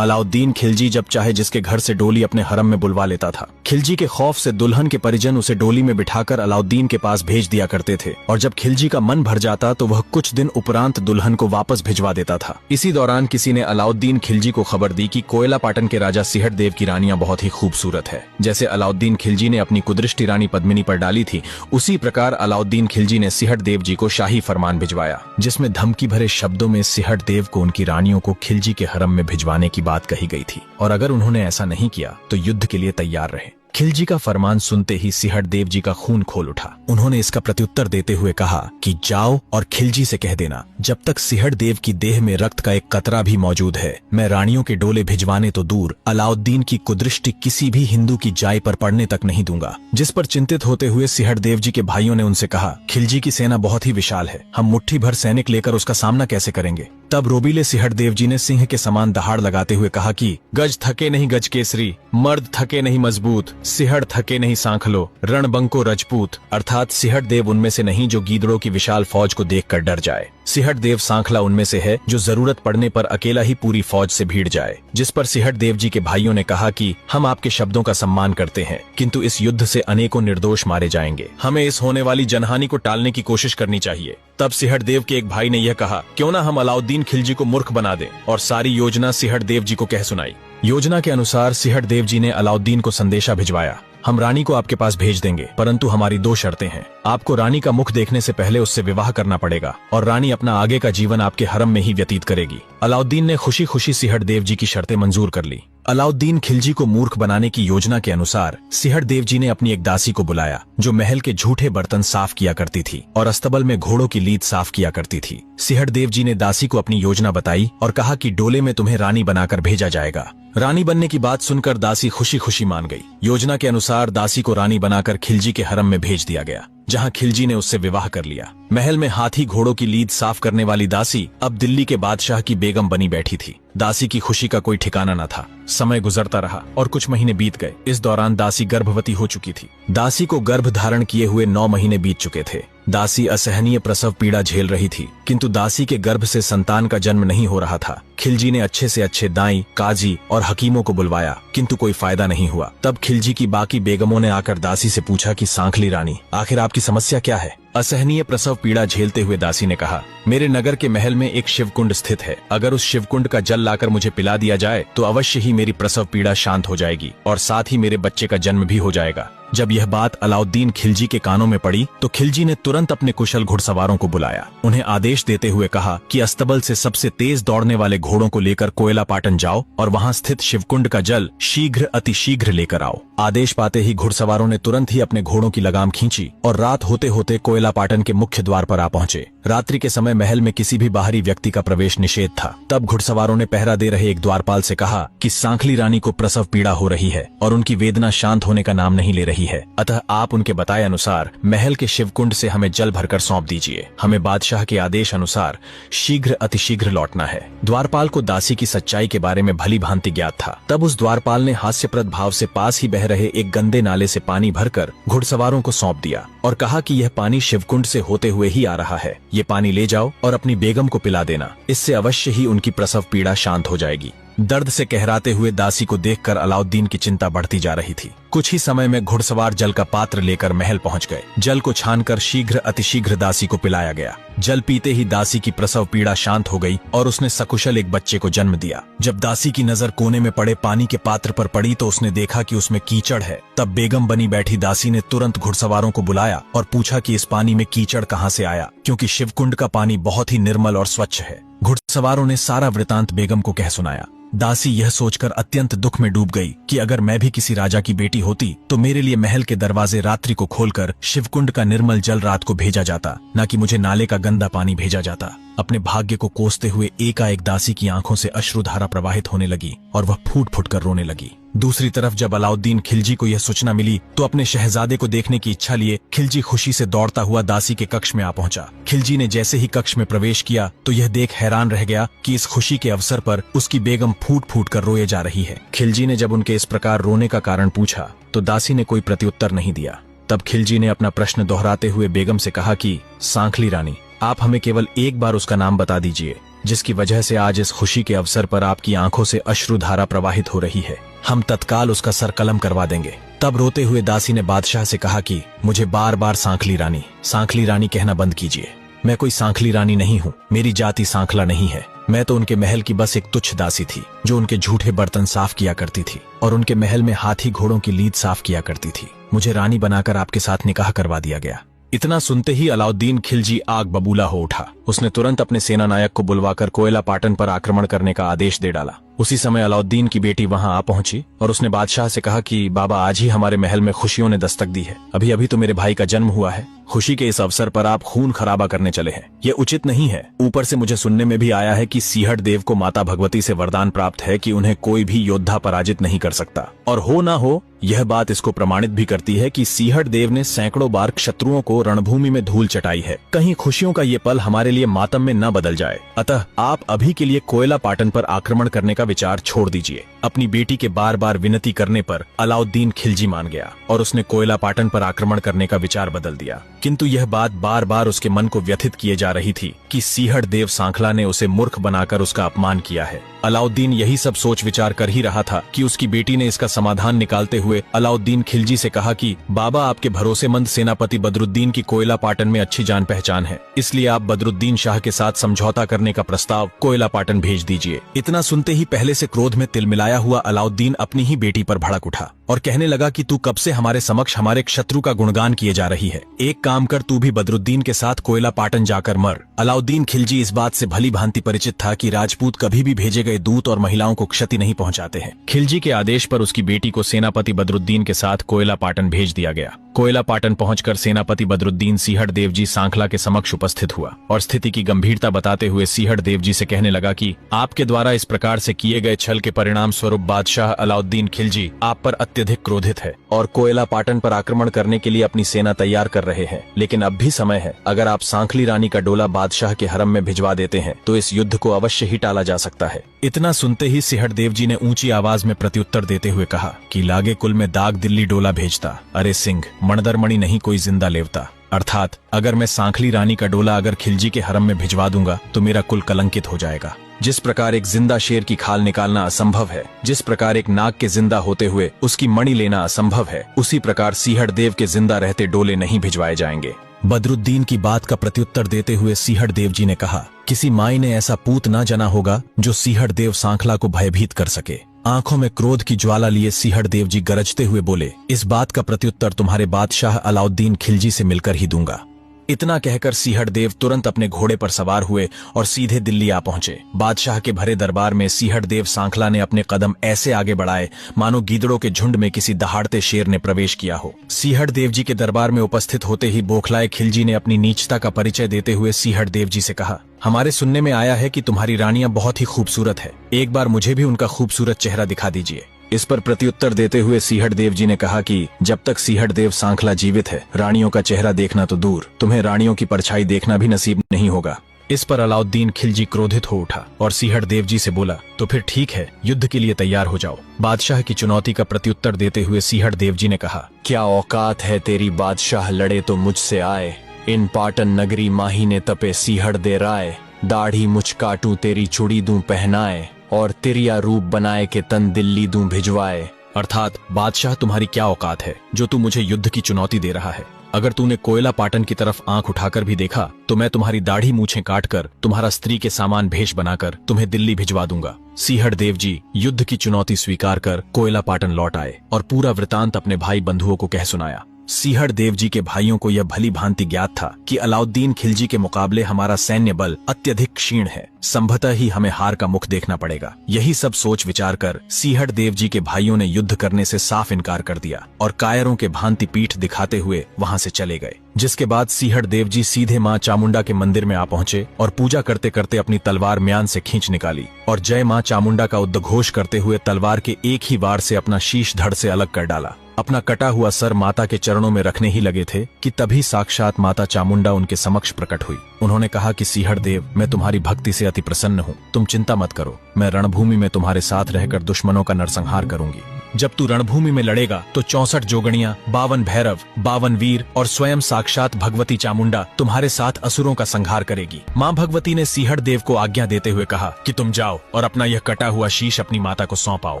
अलाउद्दीन खिलजी जब चाहे जिसके घर से डोली अपने हरम में बुलवा लेता था। खिलजी के खौफ से दुल्हन के परिजन उसे डोली में बिठाकर अलाउद्दीन के पास भेज दिया करते थे और जब खिलजी का मन भर जाता तो वह कुछ दिन उपरांत दुल्हन को वापस भिजवा देता था। इसी दौरान किसी ने अलाउद्दीन खिलजी को खबर दी कि कोयला पाटन के राजा सिहट देव की रानियां बहुत ही खूबसूरत है। जैसे अलाउद्दीन खिलजी ने अपनी कुदृष्टि रानी पद्मिनी पर डाली थी, उसी प्रकार अलाउद्दीन खिलजी ने सिहट देव जी को शाही फरमान भिजवाया, जिसमें धमकी भरे शब्दों में सिहट देव को उनकी रानियों को खिलजी के हरम में भिजवाने की बात कही गई थी और अगर उन्होंने ऐसा नहीं किया तो युद्ध के लिए तैयार रहे। खिलजी का फरमान सुनते ही सिहट देव जी का खून खोल उठा। उन्होंने इसका प्रत्युत्तर देते हुए कहा कि जाओ और खिलजी से कह देना, जब तक सिहट देव की देह में रक्त का एक कतरा भी मौजूद है, मैं रानियों के डोले भिजवाने तो दूर अलाउद्दीन की कुदृष्टि किसी भी हिंदू की जाय पर पड़ने तक नहीं दूंगा। जिस पर चिंतित होते हुए सिहट देव जी के भाइयों ने उनसे कहा, खिलजी की सेना बहुत ही विशाल है, हम मुट्ठी भर सैनिक लेकर उसका सामना कैसे करेंगे। तब रोबीले सिहट देव जी ने सिंह के समान दहाड़ लगाते हुए कहा कि गज थके नहीं गज केसरी, मर्द थके नहीं मजबूत, सिहट थके नहीं सांखलो, रणबंको रजपूत। अर्थात सिहट देव उनमें से नहीं जो गीदड़ों की विशाल फौज को देखकर डर जाए। सिहट देव सांखला उनमें से है जो जरूरत पड़ने पर अकेला ही पूरी फौज से भीड़ जाए। जिस पर सिहट देव जी के भाइयों ने कहा कि हम आपके शब्दों का सम्मान करते हैं, किंतु इस युद्ध से अनेकों निर्दोष मारे जाएंगे, हमें इस होने वाली जनहानि को टालने की कोशिश करनी चाहिए। तब सिहट देव के एक भाई ने यह कहा, क्यों ना हम अलाउद्दीन खिलजी को मूर्ख बना दें, और सारी योजना सिहट देव जी को कह सुनाई। योजना के अनुसार सिहट देव जी ने अलाउद्दीन को संदेशा भिजवाया, हम रानी को आपके पास भेज देंगे, परंतु हमारी दो शर्तें हैं। आपको रानी का मुख देखने से पहले उससे विवाह करना पड़ेगा और रानी अपना आगे का जीवन आपके हरम में ही व्यतीत करेगी। अलाउद्दीन ने खुशी खुशी सिहट देव जी की शर्तें मंजूर कर ली। अलाउद्दीन खिलजी को मूर्ख बनाने की योजना के अनुसार सिहट देव जी ने अपनी एक दासी को बुलाया जो महल के झूठे बर्तन साफ किया करती थी और अस्तबल में घोड़ों की लीद साफ किया करती थी। सिहट देव जी ने दासी को अपनी योजना बताई और कहा कि डोले में तुम्हें रानी बनाकर भेजा जाएगा। रानी बनने की बात सुनकर दासी खुशी खुशी मान गई। योजना के अनुसार दासी को रानी बनाकर खिलजी के हरम में भेज दिया गया, जहां खिलजी ने उससे विवाह कर लिया। महल में हाथी घोड़ों की लीद साफ करने वाली दासी अब दिल्ली के बादशाह की बेगम बनी बैठी थी। दासी की खुशी का कोई ठिकाना न था। समय गुजरता रहा और कुछ महीने बीत गए। इस दौरान दासी गर्भवती हो चुकी थी। दासी को गर्भ धारण किए हुए 9 महीने बीत चुके थे। दासी असहनीय प्रसव पीड़ा झेल रही थी, किंतु दासी के गर्भ से संतान का जन्म नहीं हो रहा था। खिलजी ने अच्छे से अच्छे दाई, काजी और हकीमों को बुलवाया, किंतु कोई फायदा नहीं हुआ। तब खिलजी की बाकी बेगमों ने आकर दासी से पूछा कि सांखली रानी, आखिर आपकी समस्या क्या है। असहनीय प्रसव पीड़ा झेलते हुए दासी ने कहा, मेरे नगर के महल में एक शिवकुंड स्थित है, अगर उस शिवकुंड का जल लाकर मुझे पिला दिया जाए तो अवश्य ही मेरी प्रसव पीड़ा शांत हो जाएगी और साथ ही मेरे बच्चे का जन्म भी हो जाएगा। जब यह बात अलाउद्दीन खिलजी के कानों में पड़ी तो खिलजी ने तुरंत अपने कुशल घुड़सवारों को बुलाया। उन्हें आदेश देते हुए कहा कि अस्तबल से सबसे तेज दौड़ने वाले घोड़ों को लेकर कोयला पाटन जाओ और वहां स्थित शिवकुंड का जल शीघ्र अतिशीघ्र लेकर आओ। आदेश पाते ही घुड़सवारों ने तुरंत ही अपने घोड़ों की लगाम खींची और रात होते होते कोयला पाटन के मुख्य द्वार पर आ पहुंचे। रात्रि के समय महल में किसी भी बाहरी व्यक्ति का प्रवेश निषेध था। तब घुड़सवारों ने पहरा दे रहे एक द्वारपाल से कहा कि सांखली रानी को प्रसव पीड़ा हो रही है और उनकी वेदना शांत होने का नाम नहीं ले रही है, अतः आप उनके बताए अनुसार महल के शिवकुंड से हमें जल भरकर सौंप दीजिए। हमें बादशाह के आदेश अनुसार शीघ्र अतिशीघ्र लौटना है। द्वारपाल को दासी की सच्चाई के बारे में भली भांति ज्ञात था। तब उस द्वारपाल ने हास्यप्रद भाव से पास ही बह रहे एक गंदे नाले से पानी भरकर घुड़सवारों को सौंप दिया और कहा कि यह पानी शिवकुंड से होते हुए ही आ रहा है, ये पानी ले जाओ और अपनी बेगम को पिला देना, इससे अवश्य ही उनकी प्रसव पीड़ा शांत हो जाएगी। दर्द से कहराते हुए दासी को देखकर अलाउद्दीन की चिंता बढ़ती जा रही थी। कुछ ही समय में घुड़सवार जल का पात्र लेकर महल पहुंच गए। जल को छानकर शीघ्र अतिशीघ्र दासी को पिलाया गया। जल पीते ही दासी की प्रसव पीड़ा शांत हो गई और उसने सकुशल एक बच्चे को जन्म दिया। जब दासी की नजर कोने में पड़े पानी के पात्र पर पड़ी तो उसने देखा कि उसमें कीचड़ है। तब बेगम बनी बैठी दासी ने तुरंत घुड़सवारों को बुलाया और पूछा कि इस पानी में कीचड़ कहाँ से आया, क्योंकि शिवकुंड का पानी बहुत ही निर्मल और स्वच्छ है। घुड़सवारों ने सारा वृतांत बेगम को कह सुनाया। दासी यह सोचकर अत्यंत दुख में डूब गई कि अगर मैं भी किसी राजा की बेटी होती तो मेरे लिए महल के दरवाजे रात्रि को खोलकर शिवकुंड का निर्मल जल रात को भेजा जाता, न कि मुझे नाले का गंदा पानी भेजा जाता। अपने भाग्य को कोसते हुए एकाएक दासी की आंखों से अश्रुधारा प्रवाहित होने लगी और वह फूट फूट कर रोने लगी। दूसरी तरफ जब अलाउद्दीन खिलजी को यह सूचना मिली तो अपने शहजादे को देखने की इच्छा लिए खिलजी खुशी से दौड़ता हुआ दासी के कक्ष में आ पहुंचा। खिलजी ने जैसे ही कक्ष में प्रवेश किया तो यह देख हैरान रह गया कि इस खुशी के अवसर पर उसकी बेगम फूट फूट कर रोए जा रही है। खिलजी ने जब उनके इस प्रकार रोने का कारण पूछा तो दासी ने कोई प्रत्युत्तर नहीं दिया। तब खिलजी ने अपना प्रश्न दोहराते हुए बेगम से कहा कि सांखली रानी, आप हमें केवल एक बार उसका नाम बता दीजिए, जिसकी वजह से आज इस खुशी के अवसर पर आपकी आंखों से अश्रुधारा प्रवाहित हो रही है। हम तत्काल उसका सर कलम करवा देंगे। तब रोते हुए दासी ने बादशाह से कहा कि मुझे बार बार सांखली रानी कहना बंद कीजिए। मैं कोई सांखली रानी नहीं हूँ, मेरी जाति सांखला नहीं है। मैं तो उनके महल की बस एक तुच्छ दासी थी जो उनके झूठे बर्तन साफ किया करती थी और उनके महल में हाथी घोड़ों की लीद साफ किया करती थी। मुझे रानी बनाकर आपके साथ निकाह करवा दिया गया। इतना सुनते ही अलाउद्दीन खिलजी आग बबूला हो उठा। उसने तुरंत अपने सेना नायक को बुलवाकर कोयला पाटन पर आक्रमण करने का आदेश दे डाला। उसी समय अलाउद्दीन की बेटी वहां आ पहुंची और उसने बादशाह से कहा कि बाबा, आज ही हमारे महल में खुशियों ने दस्तक दी है। अभी अभी तो मेरे भाई का जन्म हुआ है। खुशी के इस अवसर पर आप खून खराबा करने चले हैं, ये उचित नहीं है। ऊपर से मुझे सुनने में भी आया है कि सीहड़ देव को माता भगवती से वरदान प्राप्त है कि उन्हें कोई भी योद्धा पराजित नहीं कर सकता। और हो ना हो, यह बात इसको प्रमाणित भी करती है कि सीहड़ देव ने सैकड़ों बार शत्रुओं को रणभूमि में धूल चटाई है। कहीं खुशियों का ये पल हमारे लिए मातम में न बदल जाए। अतः आप अभी के लिए कोयला पाटन पर आक्रमण करने का विचार छोड़ दीजिए। अपनी बेटी के बार बार विनती करने पर अलाउद्दीन खिलजी मान गया और उसने कोयला पाटन पर आक्रमण करने का विचार बदल दिया। किंतु यह बात बार बार उसके मन को व्यथित किए जा रही थी कि सीहड़ देव सांखला ने उसे मूर्ख बनाकर उसका अपमान किया है। अलाउद्दीन यही सब सोच विचार कर ही रहा था कि उसकी बेटी ने इसका समाधान निकालते हुए अलाउद्दीन खिलजी से कहा कि बाबा, आपके भरोसेमंद सेनापति बदरुद्दीन की कोयला पाटन में अच्छी जान पहचान है, इसलिए आप बदरुद्दीन शाह के साथ समझौता करने का प्रस्ताव कोयला पाटन भेज दीजिए। इतना सुनते ही पहले से क्रोध में तिलमिलाया हुआ अलाउद्दीन अपनी ही बेटी पर भड़क उठा और कहने लगा कि तू कब से हमारे समक्ष हमारे शत्रु का गुणगान किए जा रही है। एक काम कर, तू भी बदरुद्दीन के साथ कोयला पाटन जाकर मर। अलाउद्दीन खिलजी इस बात से भली भांति परिचित था कि राजपूत कभी भी भेजे गए दूत और महिलाओं को क्षति नहीं पहुंचाते हैं। खिलजी के आदेश पर उसकी बेटी को सेनापति बदरुद्दीन के साथ कोयला पाटन भेज दिया गया। कोयला पाटन पहुंचकर सेनापति बदरुद्दीन सीहड़ देव जी सांखला के समक्ष उपस्थित हुआ और स्थिति की गंभीरता बताते हुए सीहड़ देव जी से कहने लगा कि आपके द्वारा इस प्रकार से किए गए छल के परिणाम स्वरूप बादशाह अलाउद्दीन खिलजी आप पर अत्यधिक क्रोधित है और कोयला पाटन पर आक्रमण करने के लिए अपनी सेना तैयार कर रहे हैं। लेकिन अब भी समय है। अगर आप सांखली रानी का डोला बादशाह के हरम में भिजवा देते हैं तो इस युद्ध को अवश्य ही टाला जा सकता है। इतना सुनते ही सीहड़ देव जी ने ऊंची आवाज में प्रत्युत्तर देते हुए कहा कि लागे कुल में दाग दिल्ली डोला भेजता, अरे सिंह मणदरमणि नहीं कोई जिंदा लेवता। अर्थात अगर मैं सांखली रानी का डोला अगर खिलजी के हरम में भिजवा दूंगा तो मेरा कुल कलंकित हो जाएगा। जिस प्रकार एक जिंदा शेर की खाल निकालना असंभव है, जिस प्रकार एक नाग के जिंदा होते हुए उसकी मणि लेना असंभव है, उसी प्रकार सीहड़ देव के जिंदा रहते डोले नहीं भिजवाए जाएंगे। बदरुद्दीन की बात का प्रत्युत्तर देते हुए सीहड़ देव जी ने कहा, किसी माई ने ऐसा पूत न जना होगा जो सीहड़ देव सांखला को भयभीत कर सके। आंखों में क्रोध की ज्वाला लिए सीहड़ देव जी गरजते हुए बोले, इस बात का प्रत्युत्तर तुम्हारे बादशाह अलाउद्दीन खिलजी से मिलकर ही दूंगा। इतना कहकर सीहड़ देव तुरंत अपने घोड़े पर सवार हुए और सीधे दिल्ली आ पहुंचे। बादशाह के भरे दरबार में सीहड़ देव सांखला ने अपने कदम ऐसे आगे बढ़ाए मानो गीदड़ों के झुंड में किसी दहाड़ते शेर ने प्रवेश किया हो। सीहड़ देव जी के दरबार में उपस्थित होते ही बौखलाए खिलजी ने अपनी नीचता का परिचय देते हुए सीहड़ देव जी से कहा, हमारे सुनने में आया है कि तुम्हारी रानियां बहुत ही खूबसूरत है, एक बार मुझे भी उनका खूबसूरत चेहरा दिखा दीजिए। इस पर प्रत्युत्तर देते हुए सीहड़ देव जी ने कहा कि जब तक सीहड़ देव सांखला जीवित है, रानियों का चेहरा देखना तो दूर, तुम्हें रानियों की परछाई देखना भी नसीब नहीं होगा। इस पर अलाउद्दीन खिलजी क्रोधित हो उठा और सीहड़ देव जी से बोला, तो फिर ठीक है, युद्ध के लिए तैयार हो जाओ। बादशाह की चुनौती का प्रत्युत्तर देते हुए सीहड़ देव जी ने कहा, क्या औकात है तेरी बादशाह, लड़े तो मुझसे आए। इन पाटन नगरी माही ने तपे सीहड़ दे राय, दाढ़ी मुझ काटू तेरी चुड़ी दूं पहनाए, और तिरिया रूप बनाए के तन दिल्ली दूं भिजवाए। अर्थात बादशाह तुम्हारी क्या औकात है जो तू मुझे युद्ध की चुनौती दे रहा है। अगर तूने कोयला पाटन की तरफ आंख उठाकर भी देखा तो मैं तुम्हारी दाढ़ी मूछें काटकर, तुम्हारा स्त्री के सामान भेष बनाकर तुम्हें दिल्ली भिजवा दूंगा। सीहड़ देव जी युद्ध की चुनौती स्वीकार कर कोयला पाटन लौट आए और पूरा वृतांत अपने भाई बंधुओं को कह सुनाया। सीहड़ देव जी के भाइयों को यह भली भांति ज्ञात था कि अलाउद्दीन खिलजी के मुकाबले हमारा सैन्य बल अत्यधिक क्षीण है, संभवतः ही हमें हार का मुख देखना पड़ेगा। यही सब सोच विचार कर सीहड़ देव जी के भाइयों ने युद्ध करने से साफ इनकार कर दिया और कायरों के भांति पीठ दिखाते हुए वहां से चले गए। जिसके बाद सीहड़ देव जी सीधे मां चामुंडा के मंदिर में आ पहुंचे और पूजा करते करते अपनी तलवार म्यान से खींच निकाली और जय मां चामुंडा का उद्घोष करते हुए तलवार के एक ही वार से अपना शीश धड़ से अलग कर डाला। अपना कटा हुआ सर माता के चरणों में रखने ही लगे थे कि तभी साक्षात माता चामुंडा उनके समक्ष प्रकट हुई। उन्होंने कहा कि सीहड़ देव, मैं तुम्हारी भक्ति से अति प्रसन्न हूँ, तुम चिंता मत करो, मैं रणभूमि में तुम्हारे साथ रहकर दुश्मनों का नरसंहार करूंगी। जब तू रणभूमि में लड़ेगा तो 64 जोगणियां, 52 भैरव, 52 वीर और स्वयं साक्षात भगवती चामुंडा तुम्हारे साथ असुरों का संहार करेगी। माँ भगवती ने सिंहड़ देव को आज्ञा देते हुए कहा कि तुम जाओ और अपना यह कटा हुआ शीश अपनी माता को सौंपाओ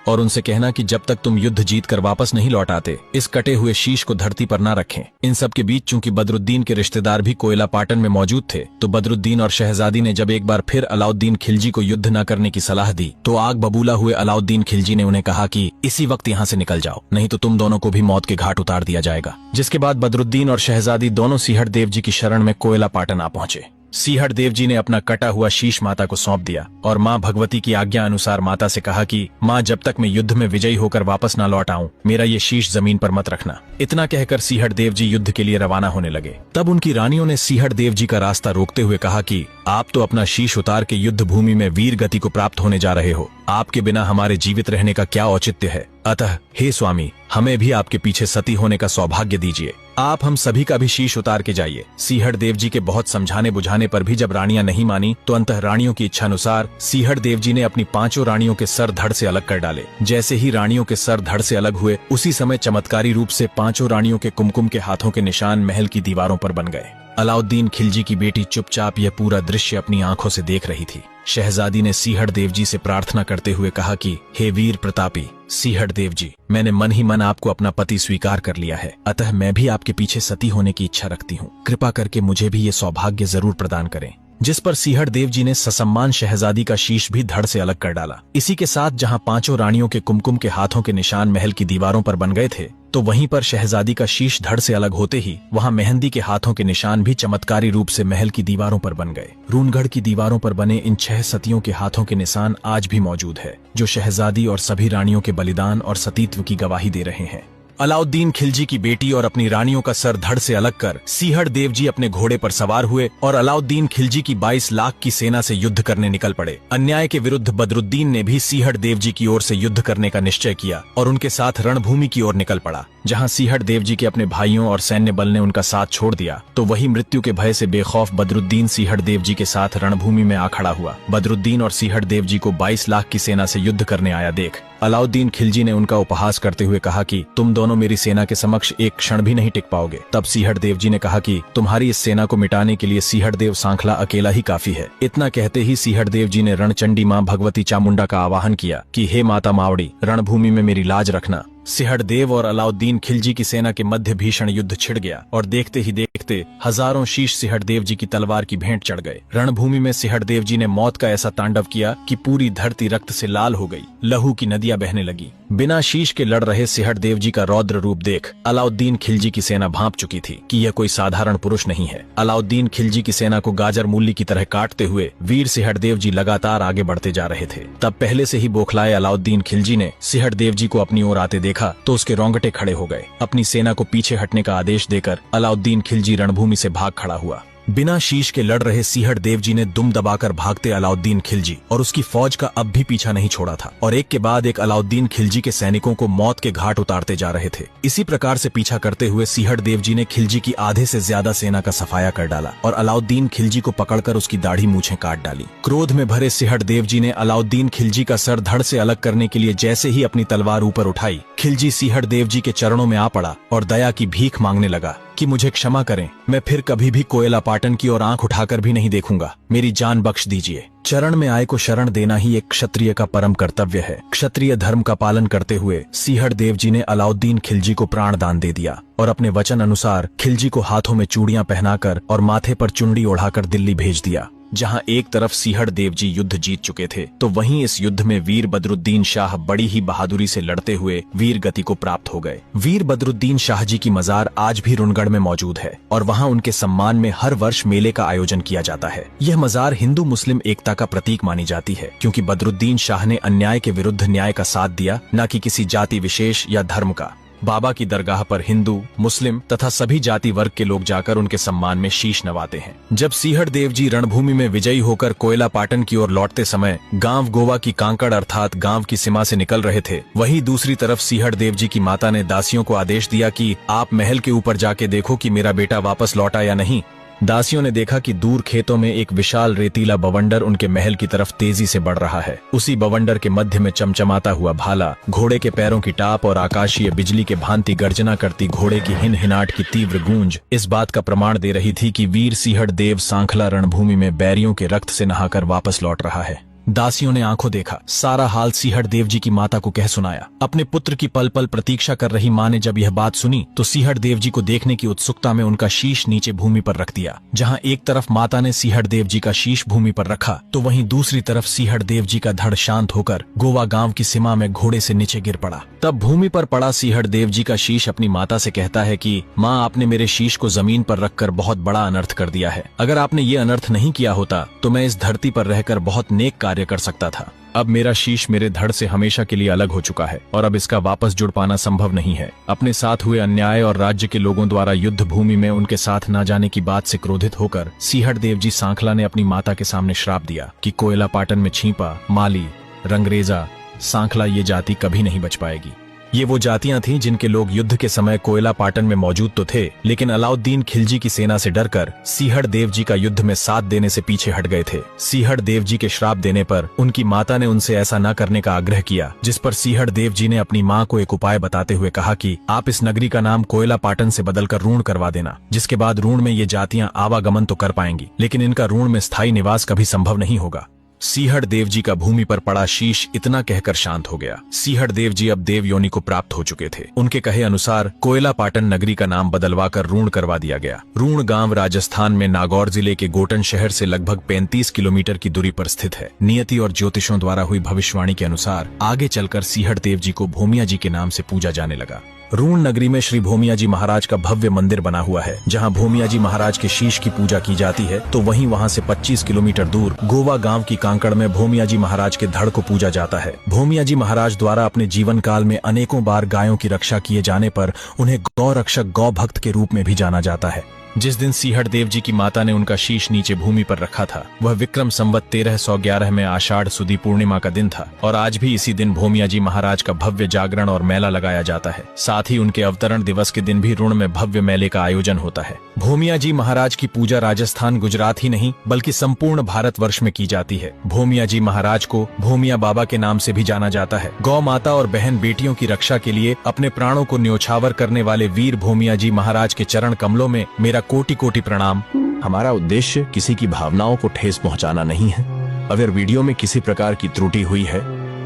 और उनसे कहना कि जब तक तुम युद्ध जीत कर वापस नहीं लौट आते, इस कटे हुए शीश को धरती पर न रखें। इन सब के बीच चूंकि बदरुद्दीन के रिश्तेदार भी कोयला पाटन में मौजूद थे, तो बदरुद्दीन और शहजादी ने जब एक बार फिर अलाउद्दीन खिलजी को युद्ध न करने की सलाह दी, तो आग बबूला हुए अलाउद्दीन खिलजी ने उन्हें कहा कि इसी वक्त यहाँ से निकल जाओ, नहीं तो तुम दोनों को भी मौत के घाट उतार दिया जाएगा। जिसके बाद बदरुद्दीन और शहजादी दोनों सिंहड़ देव जी की शरण में कोयला पाटन आ पहुंचे। सिंहड़ देव जी ने अपना कटा हुआ शीश माता को सौंप दिया और माँ भगवती की आज्ञा अनुसार माता से कहा कि माँ, जब तक मैं युद्ध में विजयी होकर वापस न लौट आऊं, मेरा ये शीश जमीन पर मत रखना। इतना कहकर सिंहड़ देव जी युद्ध के लिए रवाना होने लगे। तब उनकी रानियों ने सिंहड़ देव जी का रास्ता रोकते हुए कहा कि आप तो अपना शीश उतार के युद्ध भूमि में वीर गति को प्राप्त होने जा रहे हो, आपके बिना हमारे जीवित रहने का क्या औचित्य है। अतः हे स्वामी, हमें भी आपके पीछे सती होने का सौभाग्य दीजिए। आप हम सभी का भी शीश उतार के जाइए। सिंहड़ देव जी के बहुत समझाने बुझाने पर भी जब रानियां नहीं मानी, तो अंतः रानियों की इच्छा अनुसार सिंहड़ देव जी ने अपनी 5 रानियों के सर धड़ से अलग कर डाले। जैसे ही रानियों के सर धड़ से अलग हुए, उसी समय चमत्कारी रूप से 5 रानियों के कुमकुम के हाथों के निशान महल की दीवारों पर बन गए। अलाउद्दीन खिलजी की बेटी चुपचाप यह पूरा दृश्य अपनी आंखों से देख रही थी। शहजादी ने सिंहड़ देव जी से प्रार्थना करते हुए कहा कि हे वीर प्रतापी सिंहड़ देव जी, मैंने मन ही मन आपको अपना पति स्वीकार कर लिया है, अतः मैं भी आपके पीछे सती होने की इच्छा रखती हूँ। कृपा करके मुझे भी ये सौभाग्य जरूर प्रदान करें। जिस पर सिंहड़ देव जी ने ससम्मान शहजादी का शीश भी धड़ से अलग कर डाला। इसी के साथ जहां 5 रानियों के कुमकुम के हाथों के निशान महल की दीवारों पर बन गए थे, तो वहीं पर शहजादी का शीश धड़ से अलग होते ही वहां मेहंदी के हाथों के निशान भी चमत्कारी रूप से महल की दीवारों पर बन गए। रूनगढ़ की दीवारों पर बने इन 6 सतियों के हाथों के निशान आज भी मौजूद है, जो शहजादी और सभी रानियों के बलिदान और सतीत्व की गवाही दे रहे हैं। अलाउद्दीन खिलजी की बेटी और अपनी रानियों का सर धड़ से अलग कर सिंहड़ देव जी अपने घोड़े पर सवार हुए और अलाउद्दीन खिलजी की 22 लाख की सेना से युद्ध करने निकल पड़े। अन्याय के विरुद्ध बदरुद्दीन ने भी सिंहड़ देव जी की ओर से युद्ध करने का निश्चय किया और उनके साथ रणभूमि की ओर निकल पड़ा। जहां सिंहड़ देव जी के अपने भाइयों और सैन्य बल ने उनका साथ छोड़ दिया, तो वही मृत्यु के भय से बेखौफ बदरुद्दीन सिंहड़ देव जी के साथ रणभूमि में आ खड़ा हुआ। बदरुद्दीन और सिंहड़ देव जी को 22 लाख की सेना से युद्ध करने आया देख अलाउद्दीन खिलजी ने उनका उपहास करते हुए कहा कि तुम दोनों मेरी सेना के समक्ष एक क्षण भी नहीं टिक पाओगे। तब सिंहड़ देव जी ने कहा कि तुम्हारी इस सेना को मिटाने के लिए सिंहड़ देव सांखला अकेला ही काफी है। इतना कहते ही सिंहड़ देव जी ने रणचंडी माँ भगवती चामुंडा का आवाहन किया कि हे माता मावड़ी, रणभूमि में मेरी लाज रखना। सिंहड़ देव और अलाउद्दीन खिलजी की सेना के मध्य भीषण युद्ध छिड़ गया और देखते ही देखते हजारों शीश सिंहड़ देव जी की तलवार की भेंट चढ़ गए। रणभूमि में सिंहड़ देव जी ने मौत का ऐसा तांडव किया कि पूरी धरती रक्त से लाल हो गई, लहू की नदियां बहने लगी। बिना शीश के लड़ रहे सिंहड़ देव जी का रौद्र रूप देख अलाउद्दीन खिलजी की सेना भांप चुकी थी कि यह कोई साधारण पुरुष नहीं है। अलाउद्दीन खिलजी की सेना को गाजर मूली की तरह काटते हुए वीर सिंहड़ देव जी लगातार आगे बढ़ते जा रहे थे। तब पहले से ही बौखलाए अलाउद्दीन खिलजी ने सिंहड़ देव जी को अपनी ओर आते देखा तो उसके रोंगटे खड़े हो गए। अपनी सेना को पीछे हटने का आदेश देकर अलाउद्दीन खिलजी रणभूमि से भाग खड़ा हुआ। बिना शीश के लड़ रहे सिंहड़ देव जी ने दुम दबाकर भागते अलाउद्दीन खिलजी और उसकी फौज का अब भी पीछा नहीं छोड़ा था और एक के बाद एक अलाउद्दीन खिलजी के सैनिकों को मौत के घाट उतारते जा रहे थे। इसी प्रकार से पीछा करते हुए सिंहड़ देव जी ने खिलजी की आधे से ज्यादा सेना का सफाया कर डाला और अलाउद्दीन खिलजी को पकड़कर उसकी दाढ़ी मूछें काट डाली। क्रोध में भरे सिंहड़ देव जी ने अलाउद्दीन खिलजी का सर धड़ से अलग करने के लिए जैसे ही अपनी तलवार ऊपर उठाई, खिलजी सिंहड़ देव जी के चरणों में आ पड़ा और दया की भीख मांगने लगा कि मुझे क्षमा करें, मैं फिर कभी भी कोयला पाटन की ओर आंख उठाकर भी नहीं देखूंगा, मेरी जान बख्श दीजिए। चरण में आए को शरण देना ही एक क्षत्रिय का परम कर्तव्य है। क्षत्रिय धर्म का पालन करते हुए सिंहड़ देव जी ने अलाउद्दीन खिलजी को प्राण दान दे दिया और अपने वचन अनुसार खिलजी को हाथों में चूड़ियां पहनाकर और माथे पर चुंडी ओढ़ाकर दिल्ली भेज दिया। जहां एक तरफ सिंहड़ देव जी युद्ध जीत चुके थे, तो वहीं इस युद्ध में वीर बदरुद्दीन शाह बड़ी ही बहादुरी से लड़ते हुए वीर गति को प्राप्त हो गए। वीर बदरुद्दीन शाह जी की मजार आज भी रूनगढ़ में मौजूद है और वहां उनके सम्मान में हर वर्ष मेले का आयोजन किया जाता है। यह मजार हिंदू मुस्लिम एकता का प्रतीक मानी जाती है, क्योंकि बदरुद्दीन शाह ने अन्याय के विरुद्ध न्याय का साथ दिया, न कि किसी जाति विशेष या धर्म का। बाबा की दरगाह पर हिंदू, मुस्लिम तथा सभी जाति वर्ग के लोग जाकर उनके सम्मान में शीश नवाते हैं। जब सिंहड़ देव जी रणभूमि में विजयी होकर कोयला पाटन की ओर लौटते समय गांव गोवा की कांकड़ अर्थात गांव की सीमा से निकल रहे थे, वहीं दूसरी तरफ सिंहड़ देव जी की माता ने दासियों को आदेश दिया कि आप महल के ऊपर जाके देखो कि मेरा बेटा वापस लौटा या नहीं। दासियों ने देखा कि दूर खेतों में एक विशाल रेतीला बवंडर उनके महल की तरफ तेजी से बढ़ रहा है। उसी बवंडर के मध्य में चमचमाता हुआ भाला, घोड़े के पैरों की टाप और आकाशीय बिजली के भांति गर्जना करती घोड़े की हिनहिनाट की तीव्र गूंज इस बात का प्रमाण दे रही थी कि वीर सिंहड़ देव सांखला रणभूमि में बैरियों के रक्त से नहाकर वापस लौट रहा है। दासियों ने आंखों देखा, सारा हाल सिंहड़ देव जी की माता को कह सुनाया। अपने पुत्र की पल पल प्रतीक्षा कर रही माँ ने जब यह बात सुनी तो सिंहड़ देव जी को देखने की उत्सुकता में उनका शीश नीचे भूमि पर रख दिया। जहाँ एक तरफ माता ने सिंहड़ देव जी का शीश भूमि पर रखा तो वहीं दूसरी तरफ सिंहड़ देव जी का धड़ शांत होकर गोवा गांव की सीमा में घोड़े से नीचे गिर पड़ा। तब भूमि पर पड़ा सिंहड़ देव जी का शीश अपनी माता से कहता है कि माँ, आपने मेरे शीश को जमीन पर रखकर बहुत बड़ा अनर्थ कर दिया है। अगर आपने ये अनर्थ नहीं किया होता तो मैं इस धरती पर रहकर बहुत नेक कार्य कर सकता था। अब मेरा शीश मेरे धड़ से हमेशा के लिए अलग हो चुका है और अब इसका वापस जुड़ पाना संभव नहीं है। अपने साथ हुए अन्याय और राज्य के लोगों द्वारा युद्ध भूमि में उनके साथ न जाने की बात से क्रोधित होकर सिंहड़ देव जी सांखला ने अपनी माता के सामने श्राप दिया कि कोयला पाटन में छींपा, माली, रंगरेजा, सांखला ये जाति कभी नहीं बच पाएगी। ये वो जातियां थीं जिनके लोग युद्ध के समय कोयला पाटन में मौजूद तो थे, लेकिन अलाउद्दीन खिलजी की सेना से डरकर सिंहड़ देव जी का युद्ध में साथ देने से पीछे हट गए थे। सिंहड़ देव जी के श्राप देने पर उनकी माता ने उनसे ऐसा न करने का आग्रह किया, जिस पर सिंहड़ देव जी ने अपनी माँ को एक उपाय बताते हुए कहा कि आप इस नगरी का नाम कोयला पाटन से बदलकर रून करवा देना, जिसके बाद रून में ये जातियां आवागमन तो कर पाएंगी, लेकिन इनका रून में स्थायी निवास कभी संभव नहीं होगा। सिंहड़ देव जी का भूमि पर पड़ा शीश इतना कहकर शांत हो गया। सिंहड़ देव जी अब देव योनि को प्राप्त हो चुके थे। उनके कहे अनुसार कोयला पाटन नगरी का नाम बदलवाकर रून करवा दिया गया। रून गांव राजस्थान में नागौर जिले के गोटन शहर से लगभग 35 किलोमीटर की दूरी पर स्थित है। नियति और ज्योतिषों द्वारा हुई भविष्यवाणी के अनुसार आगे चलकर सिंहड़ देव जी को भूमिया जी के नाम से पूजा जाने लगा। रून नगरी में श्री भूमिया जी महाराज का भव्य मंदिर बना हुआ है। जहां भूमिया जी महाराज के शीश की पूजा की जाती है तो वहां से 25 किलोमीटर दूर गोवा गांव की कांकड़ में भूमिया जी महाराज के धड़ को पूजा जाता है। भूमिया जी महाराज द्वारा अपने जीवन काल में अनेकों बार गायों की रक्षा किए जाने पर उन्हें गौ रक्षक, गौ भक्त के रूप में भी जाना जाता है। जिस दिन सिंहड़ देव जी की माता ने उनका शीश नीचे भूमि पर रखा था वह विक्रम संवत 1311 में आषाढ़ सुदी पूर्णिमा का दिन था और आज भी इसी दिन भूमिया जी महाराज का भव्य जागरण और मेला लगाया जाता है। साथ ही उनके अवतरण दिवस के दिन भी ऋण में भव्य मेले का आयोजन होता है। भूमिया जी महाराज की पूजा राजस्थान, गुजरात ही नहीं बल्कि संपूर्ण भारतवर्ष में की जाती है। भूमिया जी महाराज को भूमिया बाबा के नाम से भी जाना जाता है। गौ माता और बहन बेटियों की रक्षा के लिए अपने प्राणों को न्योछावर करने वाले वीर भूमिया जी महाराज के चरण कमलों में मेरा कोटि कोटि प्रणाम। हमारा उद्देश्य किसी की भावनाओं को ठेस पहुंचाना नहीं है। अगर वीडियो में किसी प्रकार की त्रुटि हुई है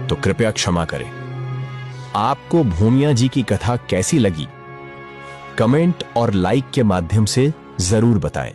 तो कृपया क्षमा करें। आपको भूमिया जी की कथा कैसी लगी? कमेंट और लाइक के माध्यम से जरूर बताएं।